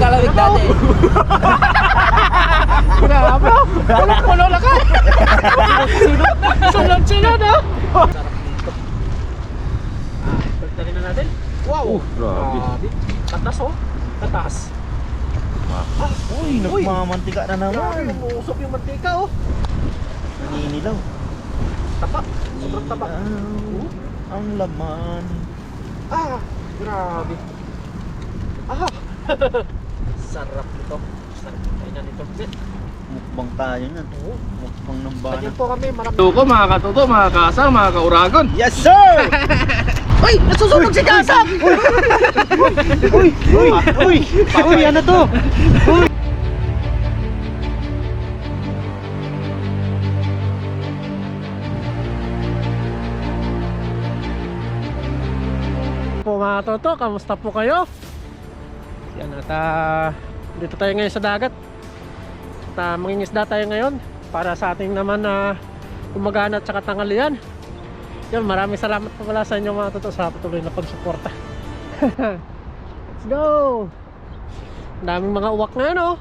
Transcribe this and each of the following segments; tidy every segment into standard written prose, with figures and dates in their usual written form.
nagkalamig dati. Grabe. Puno na ka. Sunod-sunod ha. Sarap dito. Pagdarin na natin. Wow. Grabe. Tatas oh. Tatas. Uy, nagmamantika na naman. Umusok yung mantika oh. Naninilaw. Tapa. Sobrang tapa. Ang laman. Grabe. Sarap nito. Sarap kainan nito. Mukbang tayo yan. Mukbang ng bana. Ganyan po kami. Marami. Tuko, mga katuto, mga kasa, mga kauragon. Yes sir! Uy! Nasusunog si Kasam! Uy, ano to? Po mga toto, kamusta po kayo? Yan at dito tayo ngayon sa dagat. At mangingisda tayo ngayon para sa ating naman na umagaan at saka tanghalian. Yan, maraming salamat po pala sa inyo mga toto sa patuloy na pagsuporta. Let's go! Daming mga uwak ngayon oh.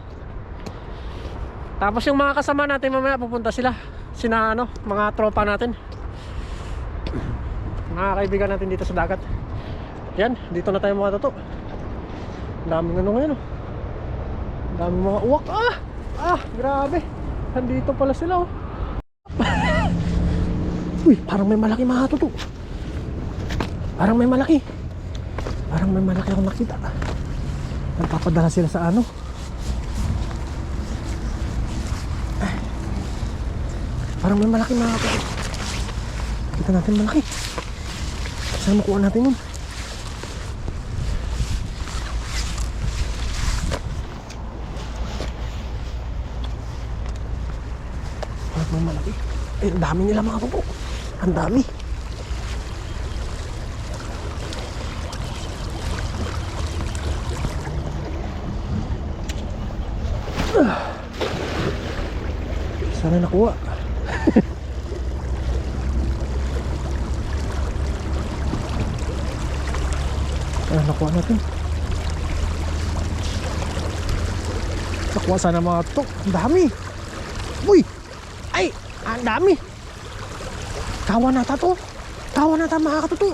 Tapos yung mga kasama natin mamaya pupunta sila. Mga tropa natin. Mga kaibigan natin dito sa dagat. Yan, dito na tayo mga toto. Daming ano ngayon oh. Daming mga uwak. Grabe. Nandito pala sila oh. Uy, parang may malaki mga toto. Parang may malaki akong nakita. Nagpapadala sila sa ano. Parang may malaki mga toto. Kita natin malaki. Saan makuha natin yun? Parang malaki. Ang dami nila mga toto. Ang dami. Sana nakuha. Nakuha natin. Nakuha sana mga toto. Ang dami. Uy! Ay! Ang dami. Kawan nata to. Kawan nata mga katuto.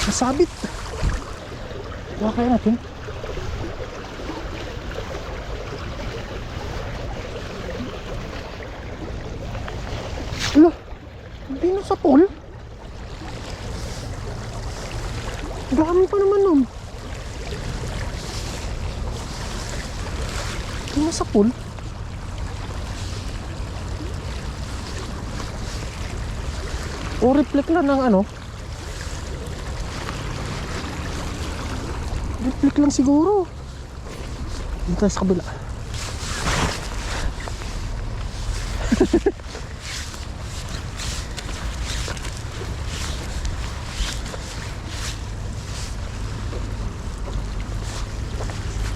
Nasabit. Kuha kaya natin. Ala, hindi na sa pool. Dami pa naman nun. Hindi na sa pool. O reflect lang ng ano. Reflect lang siguro. Dito tayo sa kabila.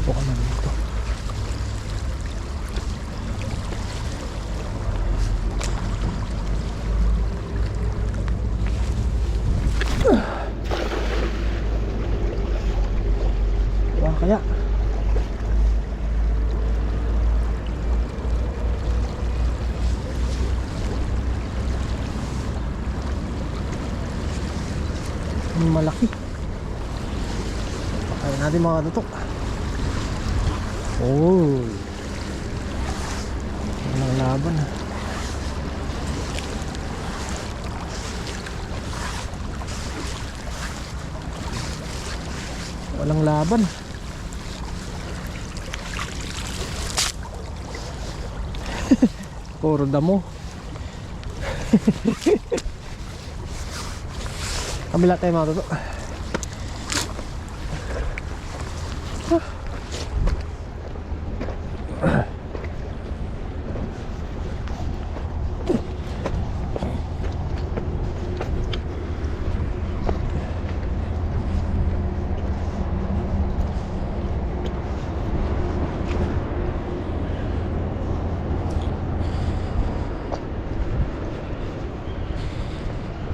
Bukan naman ito. Kaya malaki. Pakain natin mga tutok. Oh, walang laban. Walang laban. Puro damo. Kabila tayo mga toto.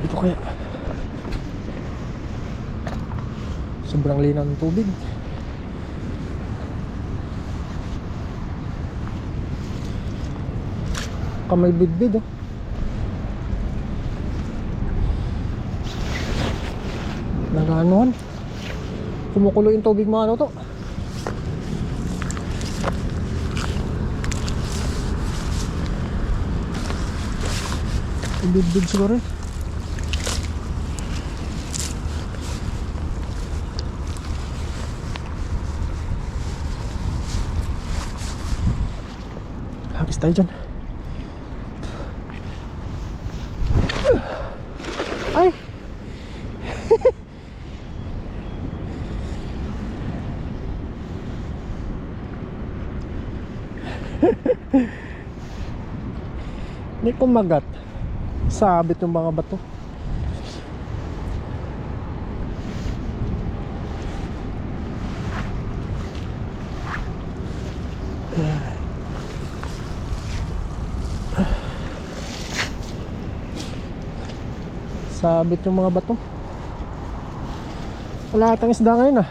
Ito kaya Sobrang linaw ng tubig. Kamay bidbid oh. Nagaanuhan. Kumukulo yung tubig mga to. Bidbid siguro eh. Habis tayo dyan. Ay! Hindi kumagat. Sabit yung mga bato. Sabit yung mga bato. Wala atang isda ngayon ah.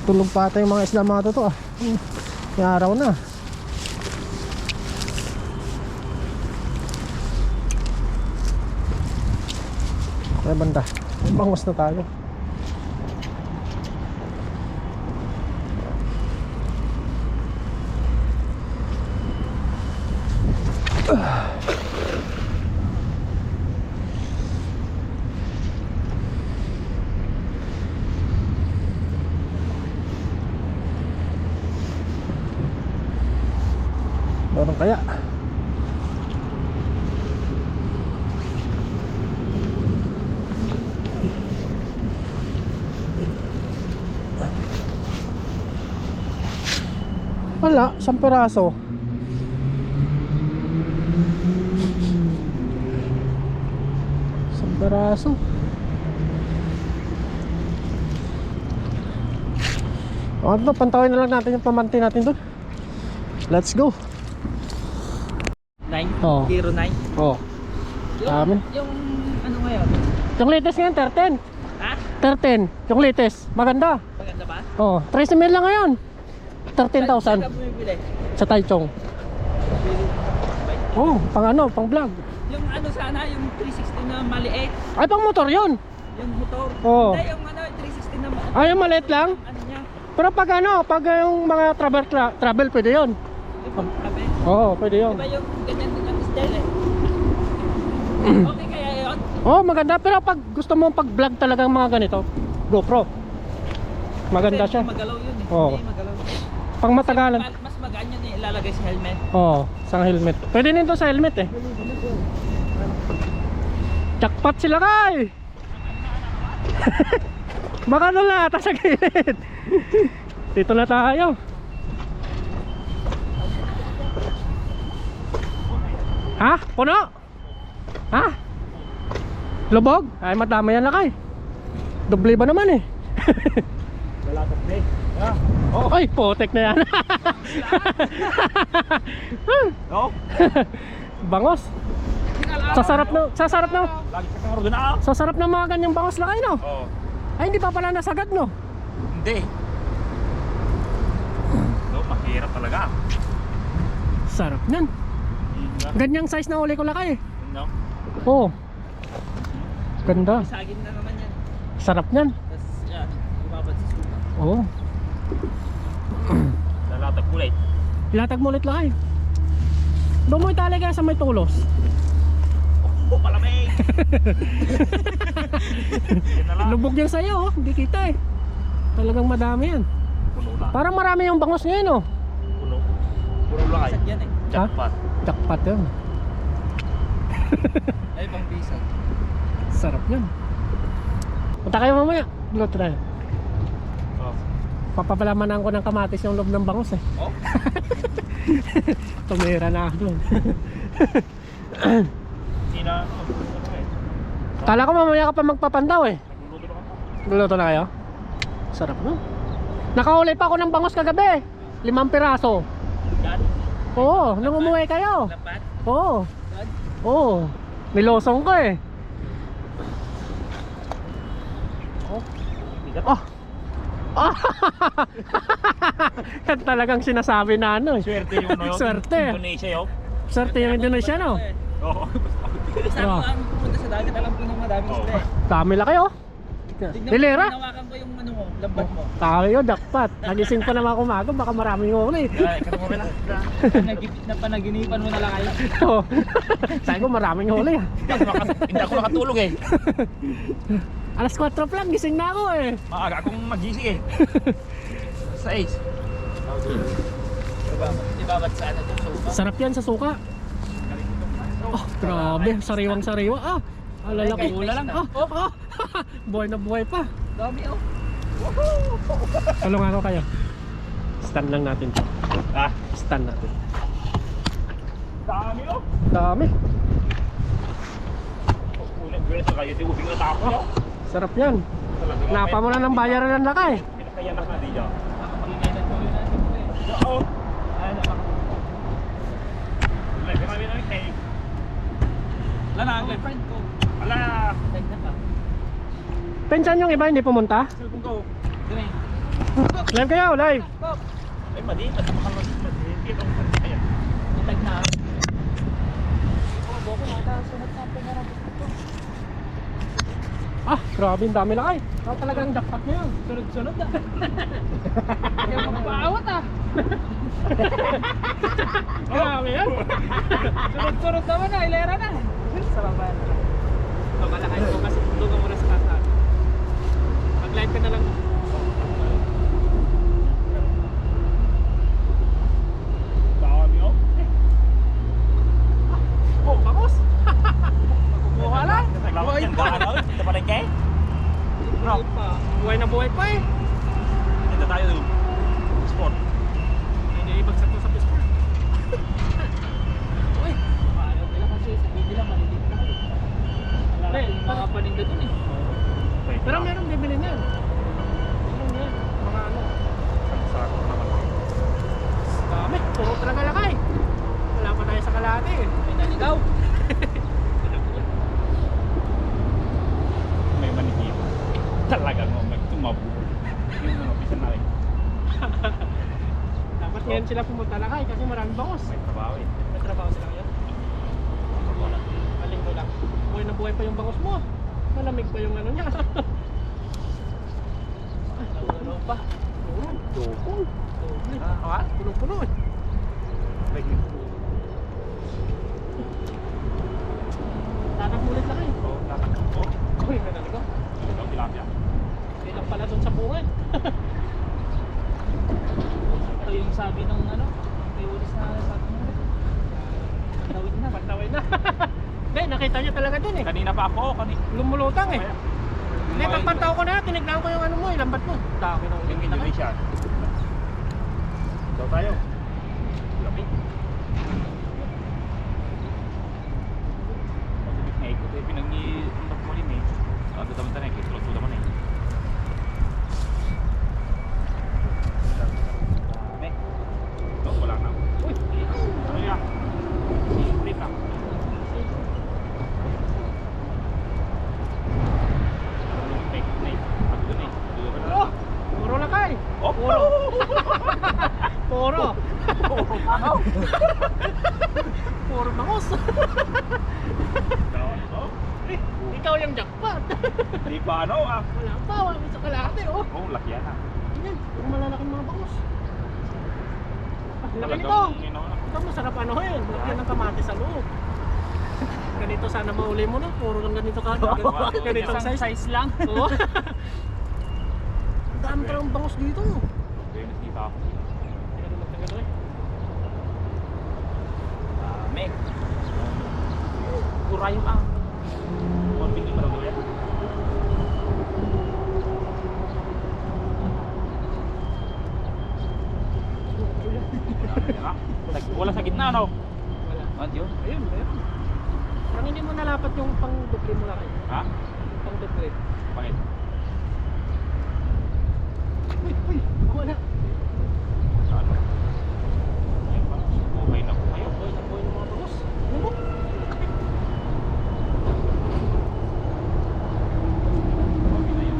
Tulog pa ata yung mga isda mga to ah. May araw na. Ay banda, bangus na tayo. Meron kaya? Wala, 1 piraso. Piraso. O ito, pantawin na lang natin yung pamanti natin doon. Let's go. 9? Oh. 09? Oh. Amin. Yung ano ngayon? Yung latest ngayon, 13. Ha? 13. Yung latest. Maganda. Maganda ba? Oh, 13 mil lang ngayon. Saan 13,000 ka bumibili? sa Taichung. Oh, pang ano, pang vlog. Yung ano sana, yung 360 na maliit. Ay, pang motor yun. Yung motor. Oo. Hindi, yung ano, 360 na maliit. Ay, yung maliit lang. Ano niya? Pero pag ano, pag yung mga travel pwede yun. Yung pagkabe. Oo, pwede yun. Diba yung ganyan din yung style eh? Okay kaya yun? Oh, maganda. Pero pag gusto mo pag vlog talagang mga ganito, GoPro. Maganda Kasi siya. Magalaw yun eh. Oo. Hindi magalaw. Pang matagalan. Mas magaan yun eh, ilalagay sa helmet. Oo, sa helmet. Pwede nito sa helmet eh. Jackpot sila kay. Baka na ata sa gilid. Dito na tayo. Ha? Puno? Ha? Lubog? Ay madami yan na kay. Doble ba naman eh? Wala ka play. Oh. Ay, potek na yan. Oh. Bangos. Sasarap na. Lagi ka kang doon na. Sasarap na mga ganyang bangos na kayo, no? Oh. Ay, hindi pa pala nasagad, no? Hindi. No, mahirap talaga. Sarap yan. Ganyang size na uli ko lakay. No. Oo. Ganda. Sagin na naman yan. Sarap yan. Tapos yan, bumabad sa suka. Oo. Lalatag kulay. Ilatag mo ulit lakay. Doon mo italaga sa may tulos. Oh, malamig. Yan na lang. Lubog yan sa'yo, oh. Hindi kita eh. Talagang madami yan. Puno lang. Parang marami yung bangos ngayon, oh. Puno. Puno lang ay. Bisag yan eh. Jackpot. Jackpot yun. Ay, pang bisag. Sarap yan. Punta kayo mamaya. Luto tayo. Oh. Papapalamanan ko ng kamatis yung loob ng bangus eh. Oh. Tumira na ako doon. Hindi na. Kala ko mamaya ka pa magpapandaw eh. Nagluluto na ka. Luluto na kayo? Sarap no? Nakahuli pa ako ng bangus kagabi. 5 piraso. Yan. Oo, nung umuwi kayo. Lapat. Oo. Yan. Oo. Nilosong ko eh. Oh! Oh! Yan talagang sinasabi na ano eh. Swerte yung ano yun. Swerte. Indonesia yun. Swerte yung Indonesia, no? Oo. Isa Oh. ko ang pumunta sa dagat, alam ko nang madaming isda eh. Dami laki oh. Tignan mo, Hilera? hinawakan ko yung ano mo, lambat mo. Dami yun, dakpat. Nagising pa naman kumaga, baka maraming huli. Ikaw mo lang. Panaginipan mo na lang kayo. Oh. Sabi ko maraming huli ah. Hindi ako nakatulog eh. Alas 4 pa lang, gising na ako eh. Maaga akong magising eh. 6. Ibabat sa ano itong sofa. Sarap yan sa suka. Oh, grabe, sariwang sariwa. Ah, lalaki. Wala lang. Oh, oh. Buhay na buhay pa. Dami oh. Tulungan ko kayo. Stand lang natin to. Ah, Stand natin. dami oh. Dami. Ulit sa kayo, di ubing na tako Oh, sarap yan. Napa mo na ng bayaran ng lakay. Pinakayan na dito. Pag-ingainan ko yun natin mo eh. Oo. Ano pa? Lagi kami na eh. Wala na, ang friend ko. Ala, Tag na pa. Pensan yung iba hindi pumunta? cellphone ko. Dito eh. Live kayo, live. Ay, madi, makakalot. Dito ang ayan. Tag na. Oh, boko na sunod sa pangarap ko. Ah, grabe, ang dami lakay. Ah, talagang jackpot mo yun. Sunod-sunod na. Kaya magpaawat ah. Grabe yan. Sunod-sunod naman na, hilera na. Sa baba na. Pamalakay ko kasi tulungan mo na sa kasa. Mag-live ka na lang. Dami oh. Oh, bakos. Makukuha lang. Buhay pa. Ano? Ito pa rin kay? Bro, buhay na buhay pa eh. Ito tayo doon. Sport. Hindi ibagsak mo sa piston. Uy, paano nila kasi sabihin nila maliliit na kayo. Wala akong mga paninda dun eh. Pero meron bibili niyan. Meron yan. Mga ano. Sako naman. Dami. Puro talaga lakay. Wala pa tayo sa kalate eh. May naligaw. May manikip. Talagang magtumabul. Yung mga pisa na rin. Dapat ngayon sila pumunta lakay kasi maraming bangos. May trabaho eh. May trabaho sila ngayon. Malinggo lang. Buhay na buhay pa yung bangos mo. Malamig pa yung ano niya. Ano pa? Dukong. Ah, Puno-puno eh. Tanak ulit lakay. Oh, tatakbo ko. Uy, may naligaw. Ito, tilapia. Hindi lang pala dun sa bungad. Ito yung sabi ng ano, may ulis na sa atin. Tawid na. Pagtawid na. Hindi, nakita niya talaga dun eh. Kanina pa ako. Lumulutang eh. Hindi, pagpantaw ko na, tinignan ko yung ano mo, ilambat mo. Dami ng Yung Indonesia. Ito tayo. Lapit. Pagkabit na ikot eh. Pinag-iundak mo rin eh. Ito naman tayo. Kitulog naman eh. Dami. Ito, wala na. Uy, Ano yan? Simple lang. oh, puro lakay. Oh, Puro. Puro. Puro bangos. Eh, ikaw yung jackpot. Di pa ano ah. Wala pa, wala sa kalate oh. Oh, laki yan ah. Yan, yung malalaking mga bangos. Ah, laki Talagang, nito. you know, Ito masarap ano yun, laki ng kamatis sa loob. Ganito sana mauli mo na, puro lang ganito ka. Ganito Isang size lang. Oo. Dami pa ng bangos dito. Kaya nakita ako. Tingnan mo magtagal eh. Dami. Pura yung ang. Konting di pa lang yan. Wala sa gitna no? Wala. What yun? Ayun, meron. Parang hindi mo nalapat yung pang-dupli mo lang eh. Ha? Pang-dupli. Bakit? Uy, wala. Saan? Ay, buhay na buhay. Boy na boy ng mga bangos. Ano mo? Buhay na yun.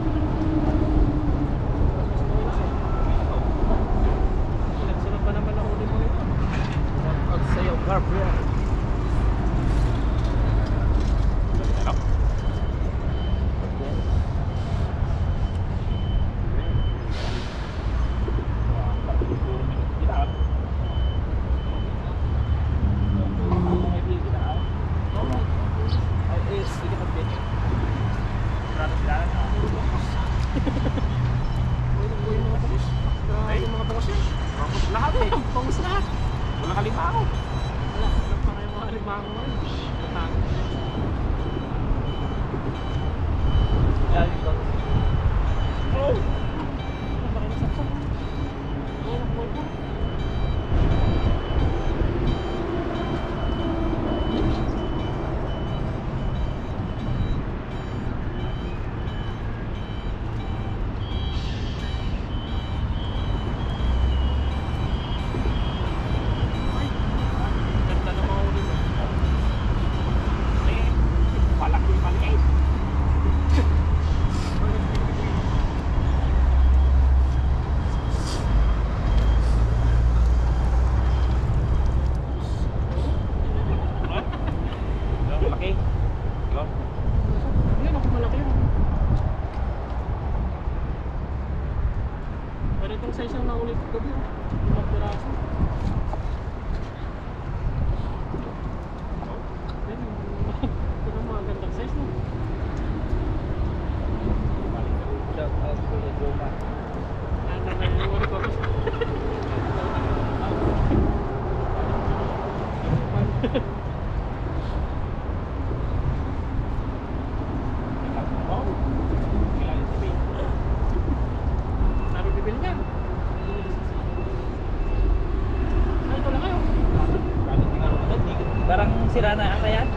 Sira na ata yan?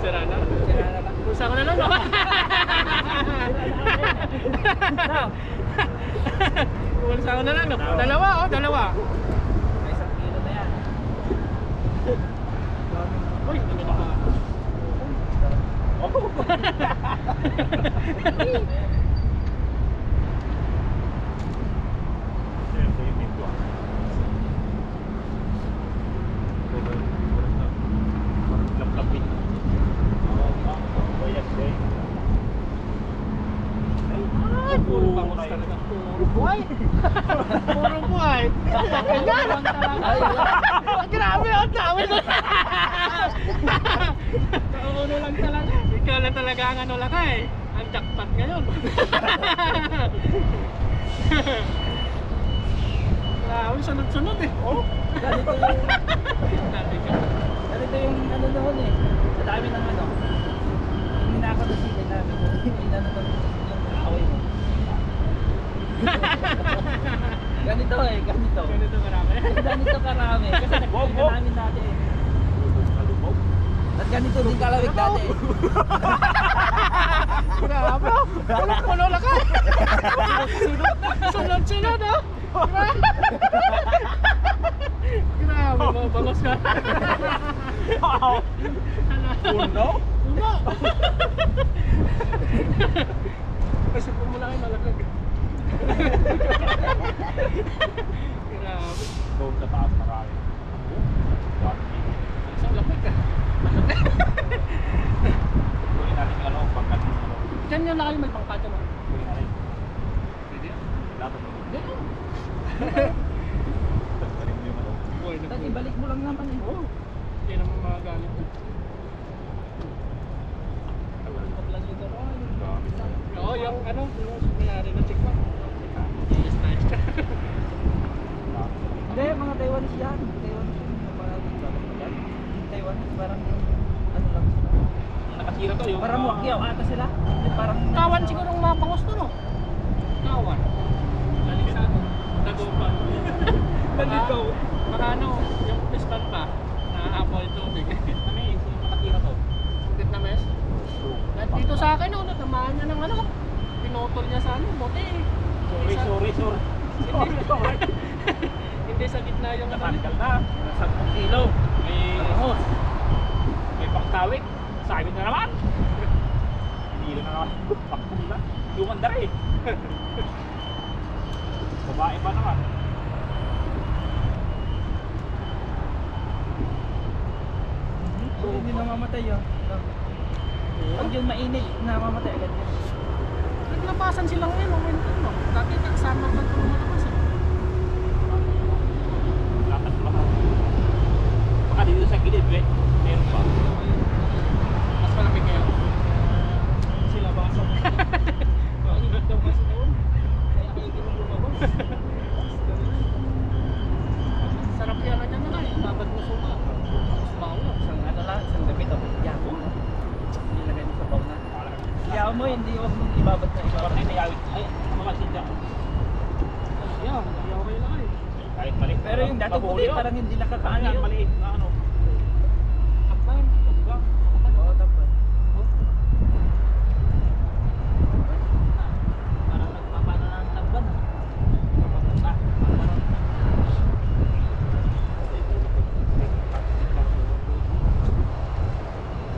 Sira na. Sira na ba? Pusa ko na lang, no? Pusa ko na lang, no? Dalawa, oh, dalawa. May 1 kilo na yan. Uy, ano ba? Ay, puro bangus talaga. Puro buhay. Puro buhay. Ayan. Grabe, ang dami na. Kauno lang talaga. Ikaw na talaga ang ano lang eh. Ang jackpot ngayon. Grabe, sunod-sunod eh. Oh. Ganito yung ano noon eh. Sa dami ng ano. Yung ninakabasitin namin. Yung ano doon yung away mo. Ganito eh, ganito. Ganito marami. Ganito karami. Kasi nagpinga namin dati eh. At ganito din kalawig dati eh. Grabe. Puno lang ka. Sunod-sunod ah. Grabe, mabangos ka. Puno? Puno. Kasi pumula kayo malaglag. Grabe. Doon sa taas marami. Isang lapit ka. Kunin natin yung ano, pangkat yung ano. Diyan yung laki may pangkat mo. Kunin natin. Pwede yan. Dapat mo. Tagparin mo yung ano. Buhay na Tad, po. ibalik mo lang naman eh. Oo. Hindi naman magagamit. Huwag lang yung gano'n. Oo, yung ano, yung mayari ng chick mo. Yes, nice ka. Hindi, mga Taiwanese yan. Taiwanese yun. Parang Taiwanese, parang ano lang sila. Nakasira to yung... Parang wakyaw ata sila. Parang Kawan siguro ang mapangos to, no? Kawan. Galing sa ano? Dagupan. Naligaw. Baka ano, yung pispan pa. Naahapo yung tubig. Namis, yung nakasira to. Hindi na mes. Dito sa akin, no, natamaan niya ng ano. Pinotol niya sa ano, bote. Sorry. Hindi sa gitna yung ano. Natanggal na. 10 kilo. May pangtawig. Sabi na naman. Hindi na naman. Pakpong na. Lumanda rin. Babae pa naman. So, hindi namamatay yun. Pag yung mainit, namamatay agad yun. Naglabasan silang ngayon, momentum, no? Dati kasama pa ito lumabas, eh. Lakas ba? Baka dito sa gilid, eh. Meron pa. Mas malaki ngayon. Sila basa mo. Mainit daw kasi doon. Kaya kayo lumabas. Sarap yan na dyan na lang, babad mo suka. Tapos bawal. Isang ano lang, isang gabi to. Yapo. Nilagay mo sa baw na. Yaw mo, hindi huwag mong ibabat na ibabat. Parang inayawit. Ay, mga sinja. Ayaw, ayaw kayo lang eh. Kahit maliit. Pero yung dati puti, parang hindi nakakaano Yan, yun. maliit na ano. Kapag, Oo, dapat. Parang nagpapano ng tagban.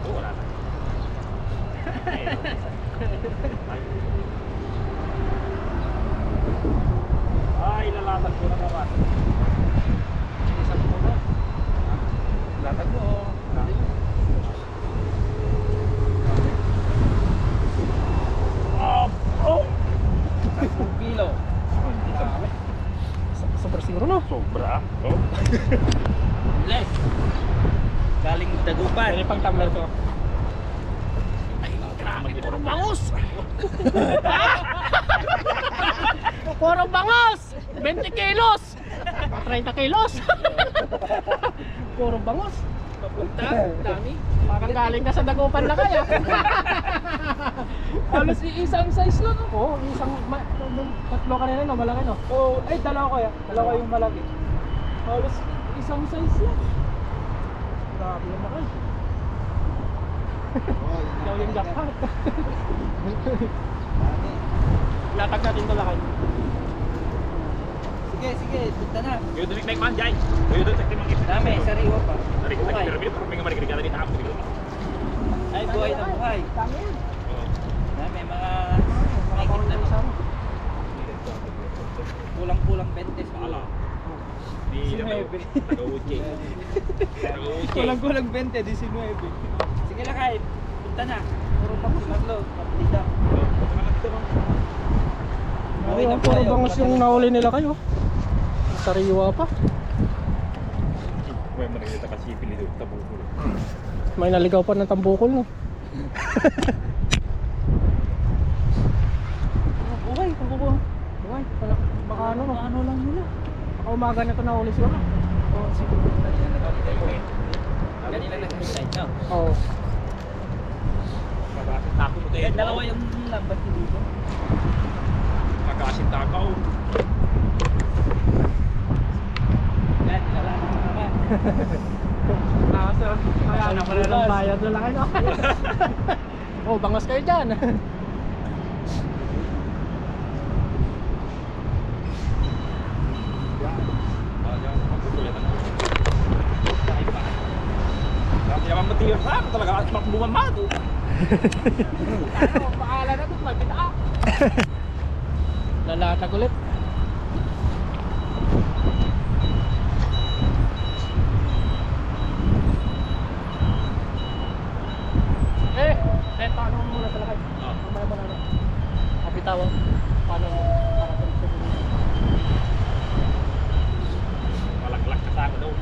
Wala na. Ay, lalatag ko na naman. isang puno. Latag mo. Oh! 10 kilo. Sobra siguro, no? Sobra. Oh. Less. Galing Dagupan. Pwede pang tumbler ko. Puro Bangus! Puro bangus! 20 kilos! 30 kilos! Puro bangus! Papunta, dami. Parang galing ka sa Dagupan na kaya. Halos isang size lang. Oo, isang, tatlo kanina, no? Malaki, no? Oh, ay dalawa ko yan. Dalawa yung malaki. Halos isang size lang. Grabe yung laki. Ikaw yung jackpot. Latag natin ito lakay. Sige, punta na. Kayo doon naik man, Jai. Kayo doon sa timang ipin. Dami, sariwa pa. Tarik, pero parang may marigada dito ako. Ay, buhay na buhay. Dami yan. Dami, mga mahigit na no. Kulang-kulang 20 siguro. Di naman. Taga-uchi. Taga-uchi. Kulang-kulang 20, 19. Sige lakay, punta na. Puro pa si Marlo, kapatida. Ay, puro bangus yung nahuli nila kayo. Sariwa pa. May marigada kasi pilito tabukol. May naligaw pa ng tambukol no. Buhay, pagkukuha. Buhay, baka ano no. Ano lang nila. Baka umaga na ito nahuli sila. Oo, siguro. Kanina nag-decide, no? Oo. Tako mo tayo. Dalawa yung lambat dito. Kakasin takaw. Yan, lalaki mo naman. Kaya na pala ng bayad na lang kayo. Oh, bangas kayo dyan. Hindi naman matiyos ha, talaga at makbumamado. Ano, paala na ito, may pita. Lalatag ulit. Paano mo muna talaga? Mamaya mo na na. Kapitawan. Paano mo nakatulog sa dito? Malaglag ka sa ako daw.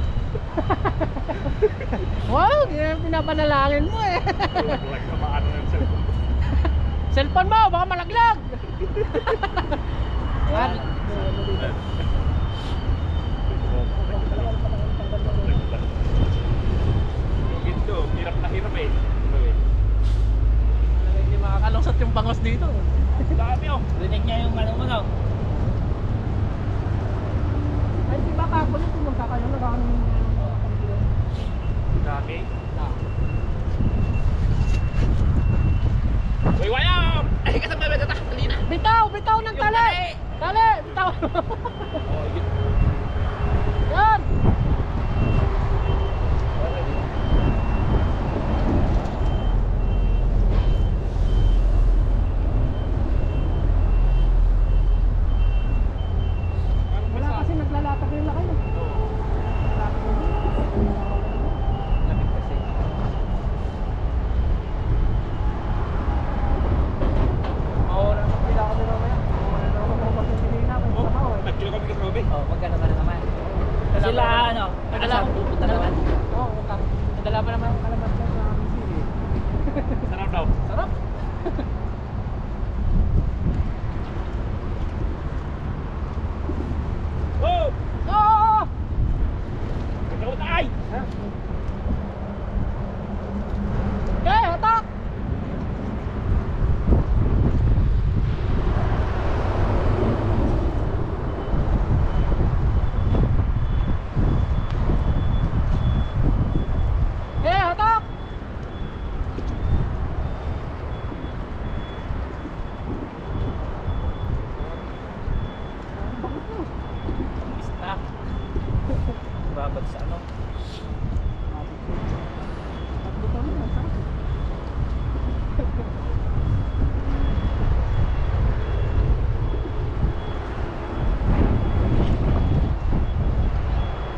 Wow, pinapanalangin mo eh. Malaglag ka paano ng cellphone. Cellphone mo, baka malaglag. Yan. Ito, hirap na hirap eh. Hindi makakalusot yung bangos dito. Dami oh. Rinig niya yung ano mo, no? Ay, di ba kakulit pumunta kayo? Nakakaming Dami. Uy, wayam! Ay, kasama ba ito? Talina. Bitaw! Bitaw ng tali! Tali! Bitaw! Yan! Wala kasi naglalatag yung laki. Lamig kasi. Maura na pila ko din mamaya. Maura na ako magpapasinin na. Oh, nag-kilo kami ka Robby. Oh, magkano ka na naman? Sila ano? Sila pupunta naman. Oo, nadala pa naman ang kalamansi sa aming sili. Sarap daw. Sarap! Oh! Oo! Ikaw tayo! Okay, hatak! Okay, hatak! Stop. Babad sa ano?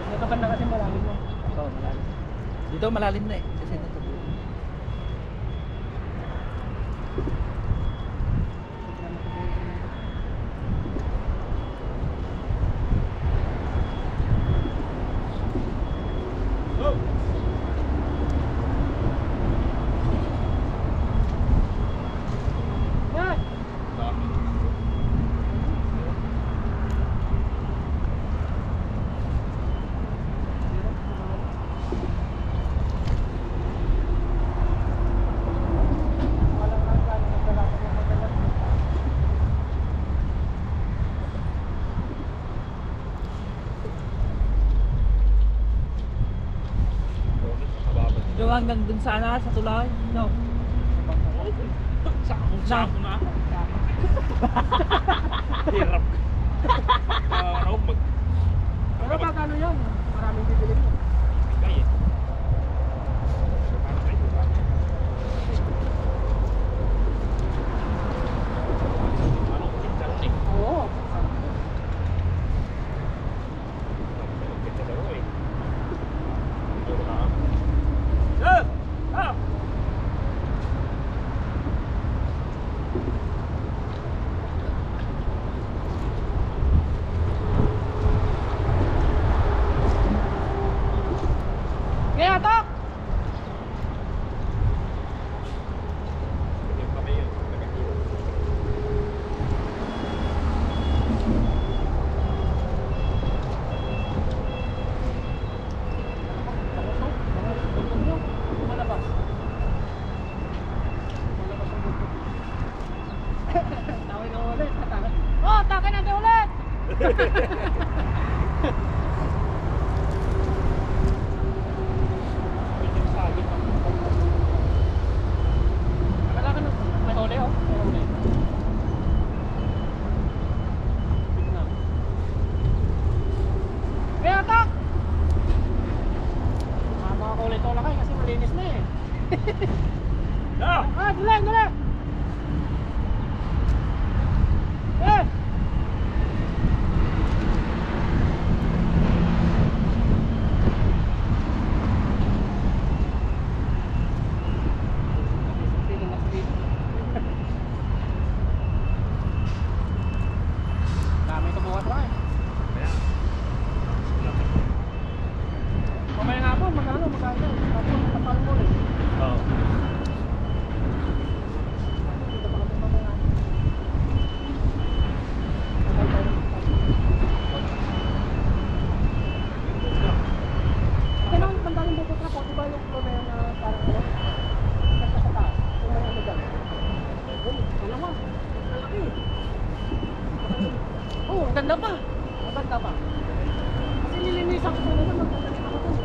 Nakapan na kasi malalim mo. Oo, malalim. Dito malalim na eh. Kasi dito. Oh! Yan! Dami. ba hanggang dun sana sa tulay? No. Sako na. Hirap. Ano, Pero magkano yun? Maraming bibili mo. Kaya. Oo. Kaya tok! Oh, takin natin ulit! Wala ka na. May huli oh. May huli. Kaya tok! Mga kulit ko lang kasi malinis na eh. Ah, dali, dali! Eh! Dami ito buhat lang eh. Mamaya nga po, magkano? Kapal mo rin. Oo. Dito pa kami mamaya. Okay naman, pandaling bukot na po. Diba yung mamaya na parang ano? Basta sa taas. Kung may ano dyan. Dalawa. Malaki. Oh, ang ganda pa. Ang ganda pa. Kasi nilinisan ko naman. Magdadaling ako dun.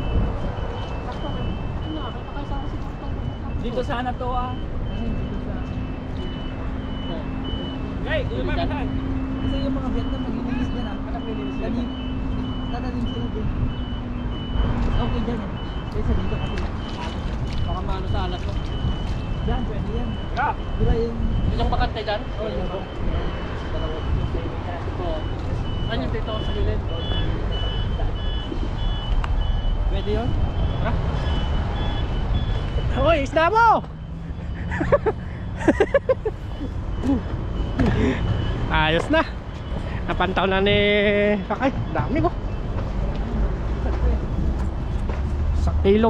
Sakto ka. Ano, nakita kayo sa kasi itong bukot. Dito sana to ah. Hey, yung mga katan. Kasi yung mga Vietnam naglilinis dyan ah. Naglilinis sila. Tatalim sila dyan. Okay dyan eh. Kaysa dito kasi. Baka maano sa alat ko. Dyan, pwede yan. Ka. Diba yung... Isang bakante dyan? Oh, yung Dalawa. Oo. Ano yung dito sa gilid? Pwede yun? Tara. Hoy, isda mo! Ayos na. Napantaw na ni Kakay. Dami ko. Sa kilo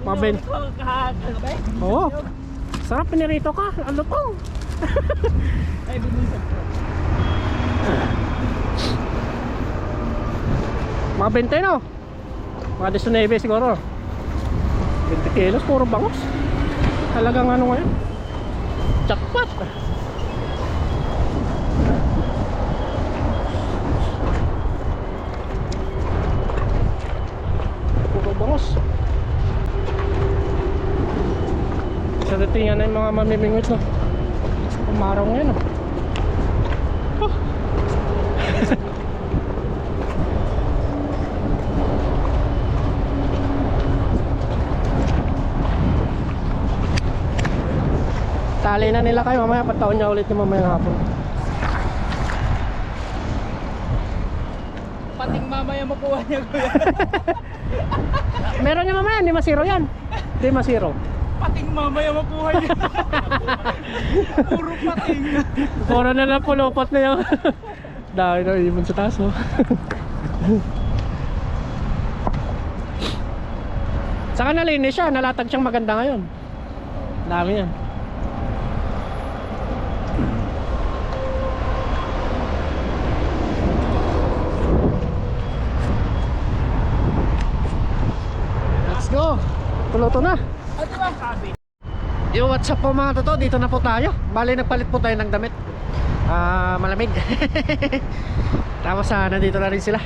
maben. Oo. Sarap pinirito ka. Ano to? Ay, binisap ko. Mga 20 no? Mga 19 siguro. 20 kilos, puro bangos. Talagang ano ngayon? Jackpot! Puro bangos. Sa datingan na yung mga mamimingwit no? Umaraw ngayon no? Oh. Tali na nila kayo mamaya, pataon niya ulit yung mamaya hapon. Pating mamaya makuha niya kuya. Meron niya mamaya, hindi masiro yan. Hindi masiro. Pating mamaya makuha niya. Puro pating. Puro na lang pulupot na yung dahil na ibon sa taas oh. Saka nalinis siya, nalatag siyang maganda ngayon. Dami yan. Let's go. Puluto na. Yo, what's up po mga toto? Dito na po tayo. Bali nagpalit po tayo ng damit. Malamig. Tapos nandito na rin sila.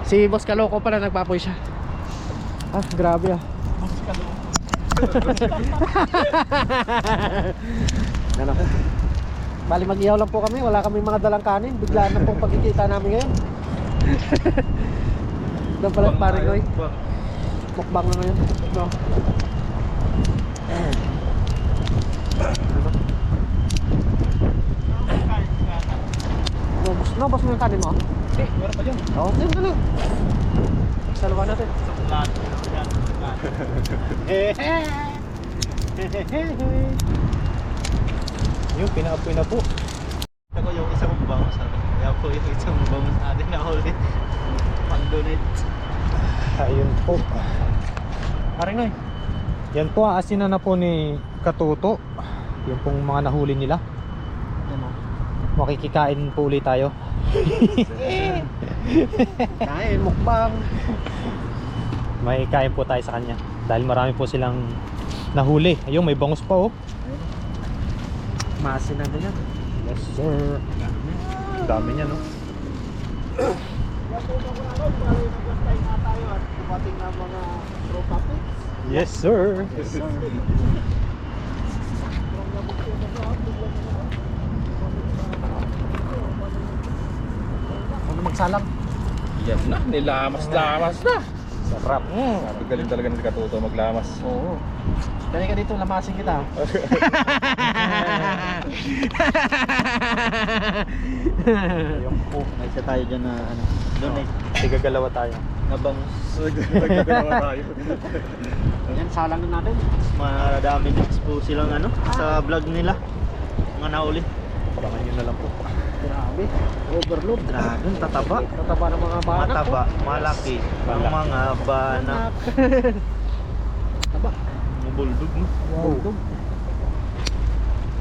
Si Boss Kaloko pala nagpapoy siya. Grabe ah. Mas kalong. Ano? Bali mag-ihaw lang po kami, wala kaming mga dalang kanin. Biglaan na pong pagkikita namin ngayon. Doon pala pare ko eh. Mukbang na ngayon. No. Nabos mo yung kanin mo? Eh, meron pa dyan. Oo, yun na lang. Salawa natin. Yung pinaapoy na po. Ako yung isang bangus sabi. Kaya po yung isang bangus natin na ulit. Pang-donate. Ayun po. Pare Noy. Yan po, aasinan na po ni Katuto. Yung pong mga nahuli nila. Ano? Makikikain po ulit tayo. Kain, mukbang. May kain po tayo sa kanya. Dahil marami po silang nahuli. Ayun, may bangus pa oh. Maasin na din yan. Yes sir. Dami niya no. Yes sir. Yes sir. Ano magsalang? Yan na, nilamas-lamas na. Sarap. Sabi galing talaga ng Katuto maglamas. Oo. Dali ka dito, lamasin kita. Ayun po. May isa tayo dyan na ano, donate. Tigagalawa tayo. Na bangus. Yan, salang na natin. Madami din po silang ano, sa vlog nila. Mga nauli. Abangan nyo na lang po. Grabe. Overload. Dragon, tataba. Tataba ng mga banak. Mataba, malaki. Ang mga banak. Taba. Mga buldog no? Wow.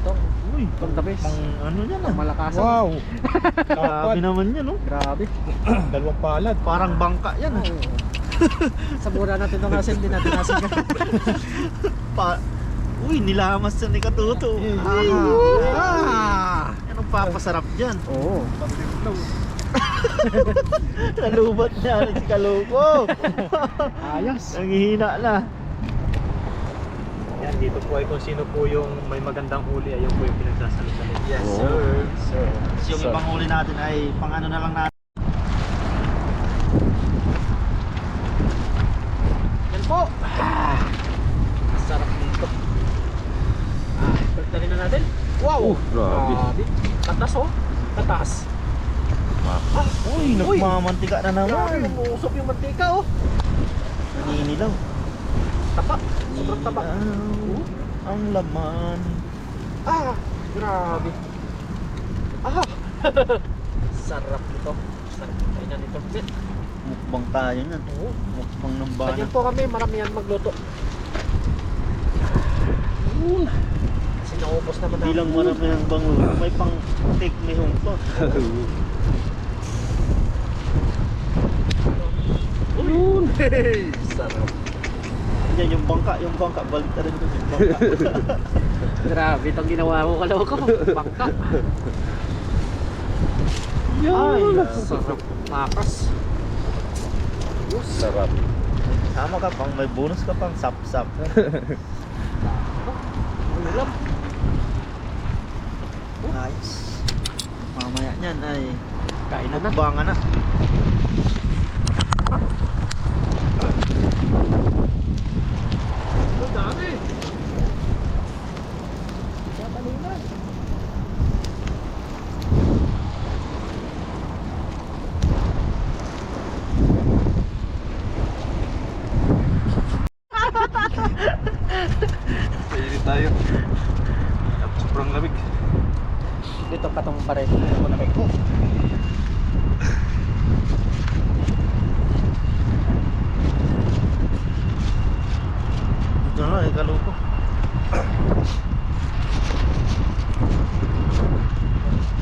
Ito. Uy, Pang the best. pang ano yan ah. Malakasan. Wow! Grabe naman yan no? Grabe. Dalawang palad. Parang bangka yan ah. Sa mura natin itong asin, hindi natin asin. Uy, nilamas yan ni Katuto. Ah! Anong papasarap dyan? Oo. Nalubat niya si Kaloko. Ayos. Nangihina na. Yan, dito po ay kung sino po yung may magandang huli. Ayun po yung pinagsasalit-salit. Yes, Oo. sir. Sir. Yung ibang huli natin ay pang ano na lang natin. Yan po. Sarap nito. Pagdali na natin. Wow. grabe. Tatas oh. Tatas. Uy, nagmamantika na Grabe, naman. umuusok yung mantika oh. Naninilaw. Tapa. Sobrang taba. Ang laman. Ah, grabe. Ah. Sarap nito. Sarap kainan nito. Mukbang tayo yan. Oo. Mukbang ng Ganyan banak. po kami, maramihan magluto. Kasi naubos naman Hindi lang marami ang bango. May pang take me home pa. Yun! Sarap. Yan yung bangka. Balik na rin ko yung bangka. Grabe itong ginawa mo, kaloko. Bangka. Ay, sarap. Makas. Sarap. Sama ka pang may bonus ka pang sap-sap. Ulam. Nice. Mamaya niyan ay Kainan na. mukbangan na. Ang dami. Pwede tayo. Sobrang lamig. Dito pa itong pared. Ano na ko? Ito na, Kaloko.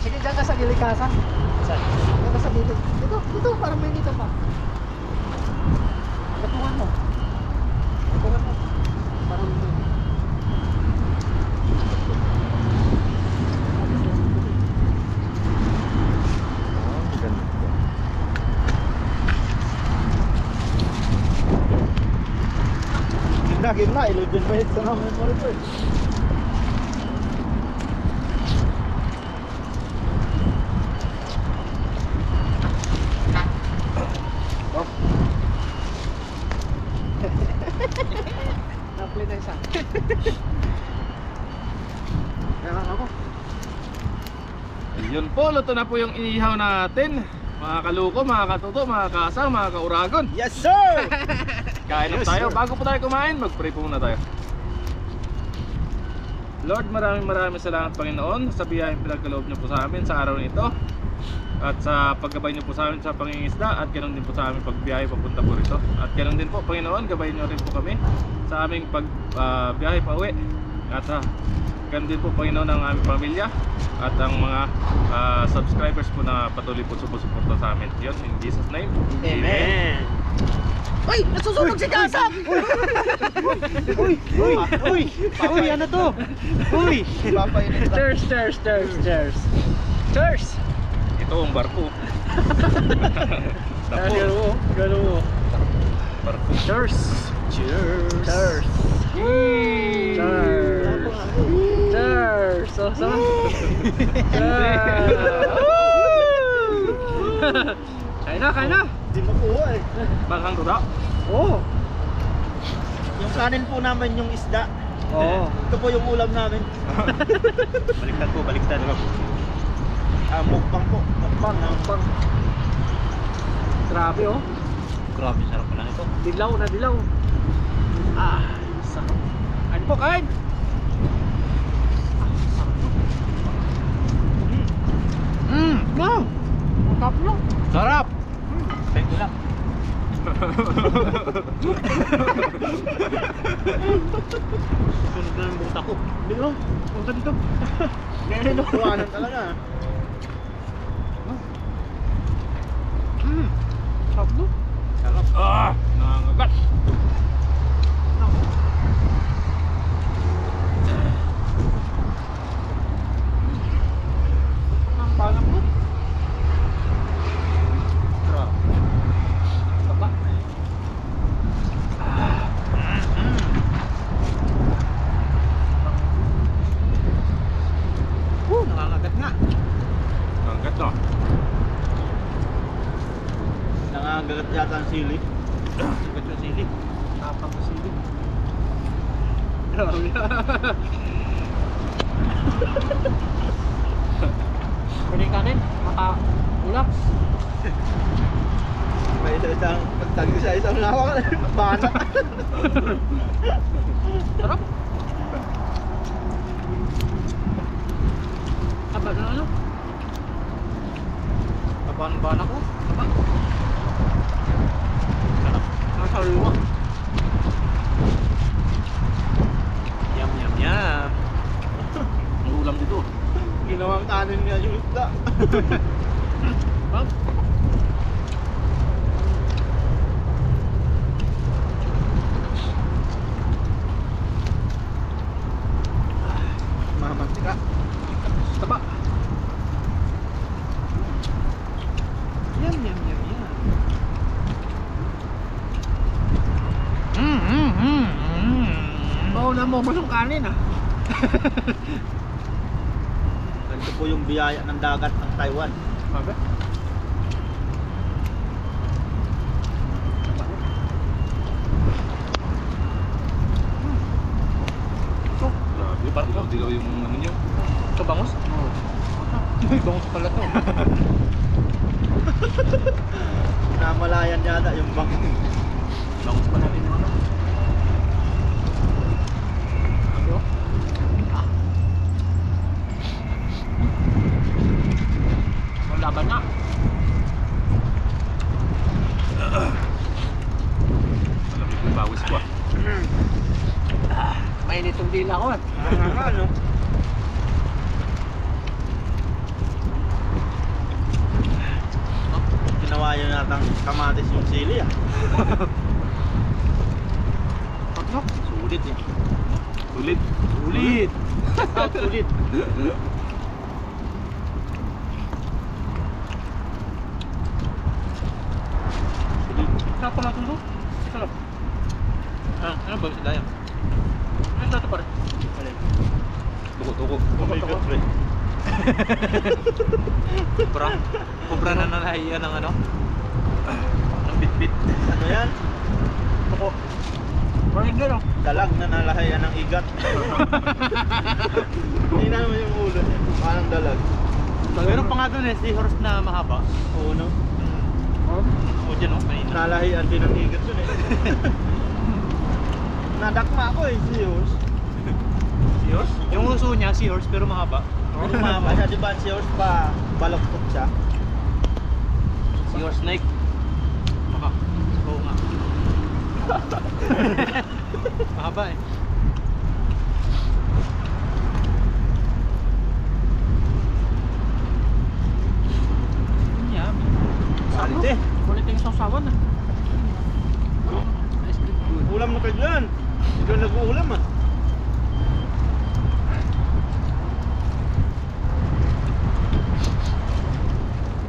Sige, dyan ka sa gilikasan. Saan? Dyan ka sa gilid. Dito, parang may dito pa. Gatungan mo. Gatungan mo. Parang dito. game na, 11 minutes na naman mo rin. Na-play na isa. Kailangan ako. Ayun po, luto na po yung inihaw natin. Mga kaluko, mga katuto, mga kasang, mga kauragon. Yes sir! Kain na Yes, tayo. sir. Bago po tayo kumain, mag-pray po muna tayo. Lord, maraming salamat Panginoon sa biyayang pinagkaloob niyo po sa amin sa araw nito. At sa paggabay niyo po sa amin sa pangingisda. At ganoon din po sa aming pagbiyahe papunta po rito. At ganoon din po Panginoon, gabayin niyo rin po kami sa aming pagbiyahe pa uwi. At ganoon din po Panginoon ang aming pamilya. At ang mga subscribers po na patuloy po sumusuporta sa amin. Yun, in Jesus name. Amen! Uy! Nasusunog si Kasang! Uy! Ano to? Uy! Papainit lang. Cheers! Cheers! Cheers! Cheers! Cheers! Ito ang barko. Napo, Gano'n mo. barko. Cheers! Cheers! Cheers! Cheers! Cheers! So, so? Kain na! Di makuha eh. Baghang tuda. Oo! Yung kanin po namin yung isda. Oo. Ito po yung ulam namin. Baliktad po, baliktad. Mukbang po. Mukbang. Grabe oh. Grabe, sarap pa lang ito. Dilaw na dilaw. Ah, sarap. Kain po, kain! Wow! Sarap no? Sarap! Thank you lang. Sunod na ng buta ko. Dito, punta dito. Ngayon na kuhanan talaga. Sarap no? Sarap. Nangangagat. Ang pangat mo. Sarap. Baba. Nangangagat nga. Nangangagat no. Nangangagat yata ang sili. Nangangagat yung sili. Napakasilip. Grabe. Pwede kanin, maka-ulap. May isang pagtagi sa isang lawak. Banat. Sarap. Aba na ano? Kaban-ban ako. Aba. Sarap. Nasa luwak. Yum. Ang ulam dito. Ginawang kanin niya yung isda. Bang. Mamantika. Taba. Yum. Oo na mo yung kanin ah. Ganito po yung biyaya ng dagat ng Taiwan. Sabi? Grabe, parang dilaw yung ano nyo. Ito bangus? Oo. May bangus pala to. Namalayan yata yung bangus pa natin yung ano. Ano? Laban na. Malamig yung bawis ko Mainit yung dila ko ah. Ano? Ginawa yun natang kamatis yung sili ah. Ano? Sulit eh. Ulit. Sulit! Sulit! Sarap pala ito. Sarap. Ano ba sila yan? natin pare. Tuko-tuko. Kumikot pre. Kubra na nalahiyan ng ano? Ng bit-bit. Ano yan? Ako. Parang gano'n. Dalag na nalahayan ng igat. Tingnan mo yung ulo niya. Parang dalag. Meron pa nga doon eh, seahorse na mahaba. Oo no? O dyan o, kanina. Nalahian din ng igat dun eh. Nadakma ako eh, Zeus. Seahorse? Yung uso niya, seahorse pero mahaba. Ano mama siya, di ba Zeus pa baloktot siya? Seahorse snake. Baka. Oo nga. Mahaba eh. Yummy. Salit eh. Kulit yung sausawan ah. Ice cream good. Ulam na kayo dyan. Ikaw nag-uulam ah.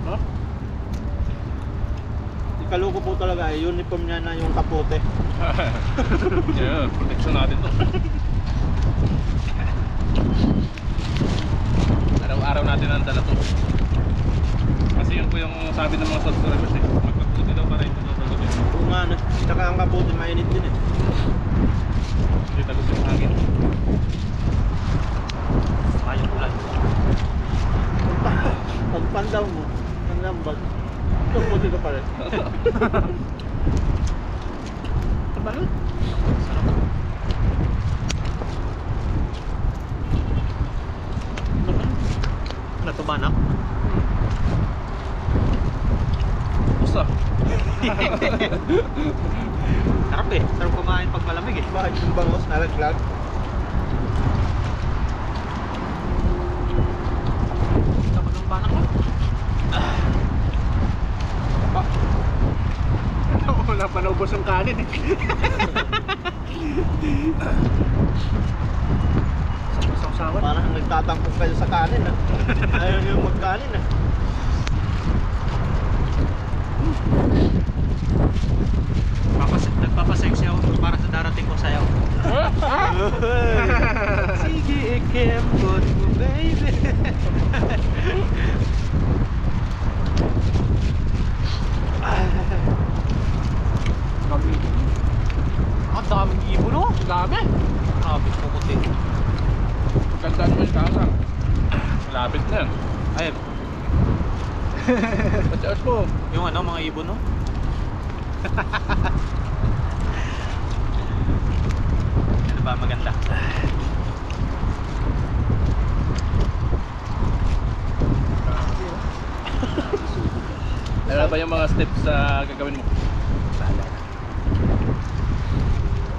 Huh? Ikaluko po talaga eh. Uniform niya na yung kapote. Yeah, protection natin to. Araw-araw natin ang dala to. Kasi yun po yung sabi ng mga subscribers eh. Magkaputi daw para ito tagutin. Oo nga no. Tsaka ang kapote mainit din eh. Hindi tagutin ang hangin. Saka yung ulan. Pag pandaw mo, ang lambag. Kapote ka pa rin. Tabalot. Sarap. Natumanak. Basta. Sarap eh. Sarap kumain pag malamig eh. Bakit yung bangos nalaglag? Tapos ng banak ko. Wala pa naubos yung kanin eh. Sausawan. Parang nagtatampok kayo sa kanin ah. Ayaw nyo magkanin ah. Nagpapaseksi ako para sa darating ko sayaw. Sige, ikempot mo baby. Dami. Ang daming ibon oh. Dami. Kapit mo puti. Gandaan mo yung kasa. Malapit na yan. Ay, Pati-out mo. yung ano, mga ibon no? Ano ba maganda? Ano ba yung mga steps sa gagawin mo?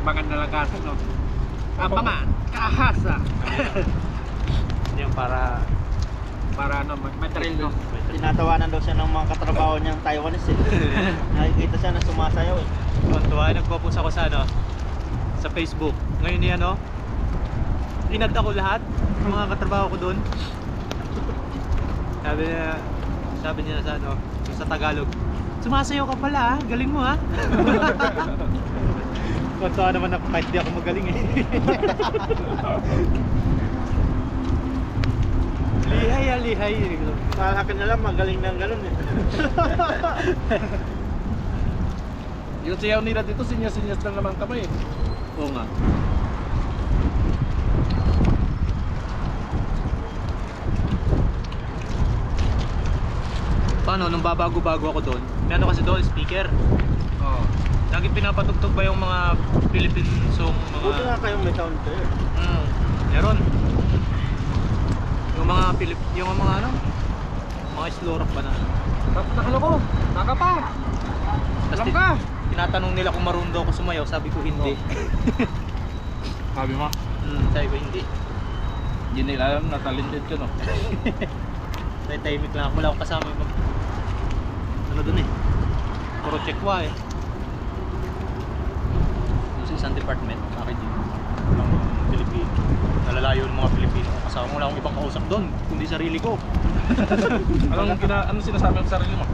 Bangan na lang kasa, no? Bangan. Kahasa. Yung para Para ano, may trail, no? Tinatawanan daw siya ng mga katrabaho niyang Taiwanese eh. Nakikita siya na sumasayaw eh. tuwan-tuwa, nagpo-post ako sa ano, sa Facebook. Ngayon yan no, inad ako lahat ng mga katrabaho ko doon. Sabi niya sa ano, sa Tagalog, sumasayaw ka pala ah, galing mo ha. Tuwan-tuwa naman ako kahit di ako magaling eh. Lihay ah, lihay. Sa akin na lang, magaling na ganun eh. Yung siyaw nila dito, sinyas-sinyas lang naman kamay eh. Oo nga. Paano, nung babago-bago ako doon, may ano kasi doon, speaker. Oo. Lagi pinapatugtog ba yung mga Philippine song, Buti nga mga... kayong may sound kayo. Meron. Yung mga yung mga ano, mga slow rock ba na. Nakalo ko. Naka pa. Tapos Alam ka. tinatanong nila kung marunong daw ako sumayaw, sabi ko hindi. Sabi mo, Sabi ko hindi. hindi nila alam na talented ka no? Dahil tahimik lang ako, wala akong kasama yung ano dun eh. Puro chekwa eh. Yung sa isang department, bakit yun? Ng Pilipino. Nalalayo ng mga Pilipino. Kasama mo, wala akong ibang kausap doon, kundi sarili ko. Ano sinasabi mo sa sarili mo?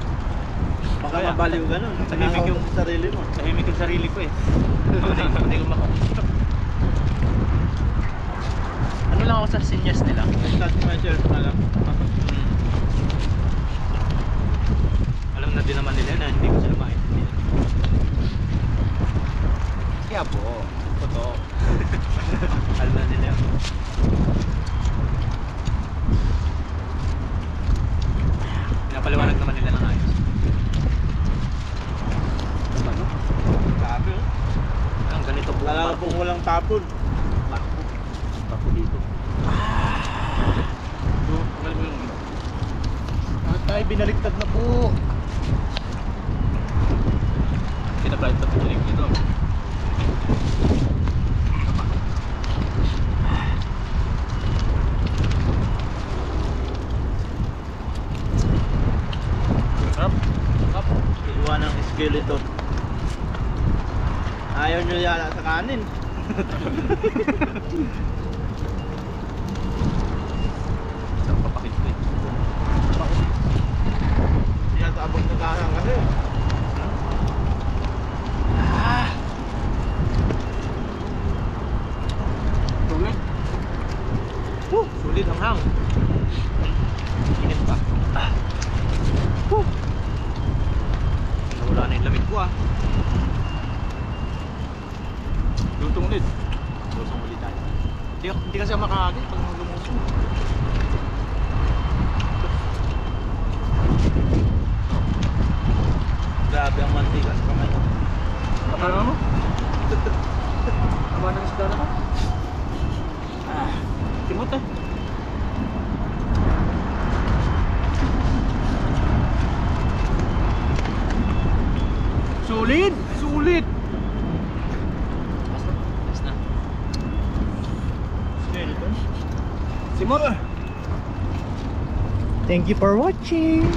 Baka Kaya, mabaliw ganun. tahimik yung- Sa sarili mo. Tahimik yung sarili ko eh. Hindi ko makausap. Wala ako sa seniors nila. Start myself na lang. Alam na din naman nila na hindi ko sila maintindihan. Kaya po. Totoo. Alam na nila. Pinapaliwanag naman nila ng ayos. Sabi. Ang ganito buong Kala barko. po walang tapon. Barko dito. Tanggal mo yung At tayo binaliktad na po. pinapalight na pinig dito. Sarap. Iwan ng skeleton. Ayaw nyo yala sa kanin. Sarap papakit ko eh. Yan sa abang nagkarang kasi. Tuloy. Sulit ang hang. Init pa. Nawala na yung lamig ko ah. Lutong ulit. Lusong ulit tayo. Hindi kasi ako makakagit pag lumusong. Grabe ang mantika sa kamay. Ano mo? Tama ng isda naman. Timot eh. Sulit! Sulit! Last na. Skeleton. Simot! Thank you for watching.